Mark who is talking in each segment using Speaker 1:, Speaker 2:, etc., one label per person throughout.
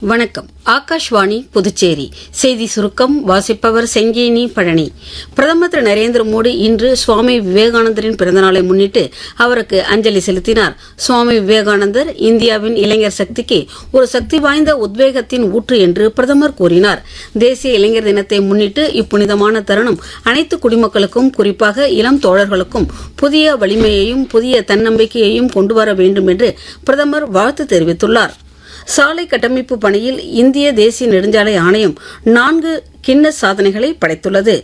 Speaker 1: வணக்கம். ஆகாஷ்வாணி புதுச்சேரி செய்தி சுருக்கம் வாசிப்பவர் செங்கேனி பழனி. பிரதமர் திரு நரேந்திர மோடி இன்று சுவாமி விவேகானந்தரின் பிறந்தநாளை முன்னிட்டு அவருக்கு அஞ்சலி செலுத்தினார். சுவாமி விவேகானந்தர் இந்தியாவின் இளைஞர் சக்திக்கு ஒரு சக்தி வாய்ந்த உத்வேகத்தின் ஊற்று என்று பிரதமர் கூறினார். தேசிய இளைஞர் தினத்தை முன்னிட்டு இப்புனிதமான தருணம் அனைத்து குடிமக்களுக்கும், குறிப்பாக இளம் தோழர்களுக்கும் புதிய வலிமையையும் புதிய தன்னம்பிக்கையையும் கொண்டுவர வேண்டும் என்று பிரதமர் வாழ்த்து தெரிவித்துள்ளார். சாலை கட்டமைப்பு பணியில் இந்திய தேசிய நெடுஞ்சாலை ஆணையம் 4 கின்னஸ் சாதனைகளை படைத்துள்ளது.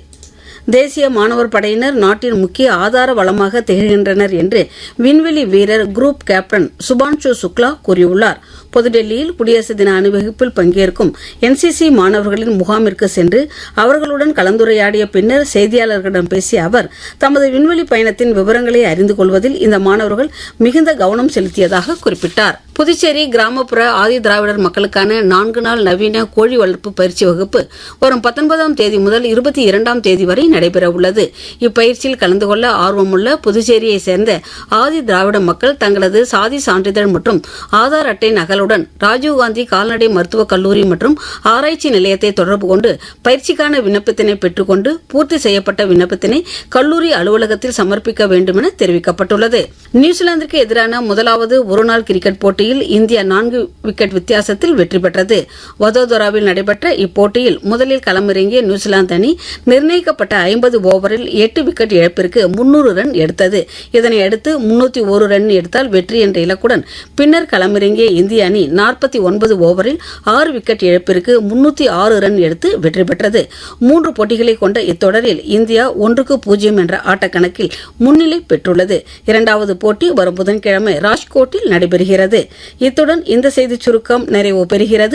Speaker 1: தேசிய மாணவர் படையினர் நாட்டின் முக்கிய ஆதார வளமாக திகழ்கின்றனர் என்று விண்வெளி வீரர் குரூப் கேப்டன் சுபான்ஷு சுக்லா கூறியுள்ளார். புதுடெல்லியில் குடியரசு தின அணிவகுப்பில் பங்கேற்கும் என்சிசி மாணவர்களின் முகாமிற்கு சென்று அவர்களுடன் கலந்துரையாடிய பின்னர் செய்தியாளர்களிடம் பேசிய அவர், தமது விண்வெளி பயணத்தின் விவரங்களை அறிந்து கொள்வதில் இந்த மாணவர்கள் மிகுந்த கவனம் செலுத்தியதாக குறிப்பிட்டார். புதுச்சேரி கிராமப்புற ஆதி திராவிடர் மக்களுக்கான 4 நாள் நவீன கோழி வளர்ப்பு பயிற்சி வகுப்பு வரும் 19ஆம் தேதி முதல் 22ஆம் தேதி வரை நடைபெறவுள்ளது. இப்பயிற்சியில் கலந்து கொள்ள ஆர்வமுள்ள புதுச்சேரியை சேர்ந்த ஆதி திராவிட மக்கள் தங்களது சாதி சான்றிதழ் மற்றும் ஆதார் அட்டை நகலுடன் ராஜீவ்காந்தி கால்நடை மருத்துவக் கல்லூரி மற்றும் ஆராய்ச்சி நிலையத்தை தொடர்பு கொண்டு பயிற்சிக்கான விண்ணப்பத்தினை பெற்றுக்கொண்டு பூர்த்தி செய்யப்பட்ட விண்ணப்பத்தினை கல்லூரி அலுவலகத்தில் சமர்ப்பிக்க வேண்டும் என தெரிவிக்கப்பட்டுள்ளது. நியூசிலாந்திற்கு எதிரான முதலாவது ஒருநாள் கிரிக்கெட் போட்டியில் இந்தியா 4 விக்கெட் வித்தியாசத்தில் வெற்றி பெற்றது. வதோதராவில் நடைபெற்ற இப்போட்டியில் முதலில் களமிறங்கிய நியூசிலாந்து அணி நிர்ணயிக்கப்பட்ட 50 ஓவரில் 8 விக்கெட் இழப்பிற்கு 300 ரன் எடுத்தது. இதனையடுத்து 301 ரன் எடுத்தால் வெற்றி என்ற இலக்குடன் பின்னர் களமிறங்கிய இந்திய அணி 49 ஓவரில் 6 விக்கெட் இழப்பிற்கு 306 ரன் எடுத்து வெற்றி பெற்றது. 3 போட்டிகளை கொண்ட இத்தொடரில் இந்தியா 1-0 என்ற ஆட்டக்கணக்கில் முன்னிலை பெற்றுள்ளது. இரண்டாவது போட்டி வரும் புதன்கிழமை ராஜ்கோட்டில் நடைபெறுகிறது. இத்துடன் இந்த செய்திச் சுருக்கம் நிறைவு பெறுகிறது.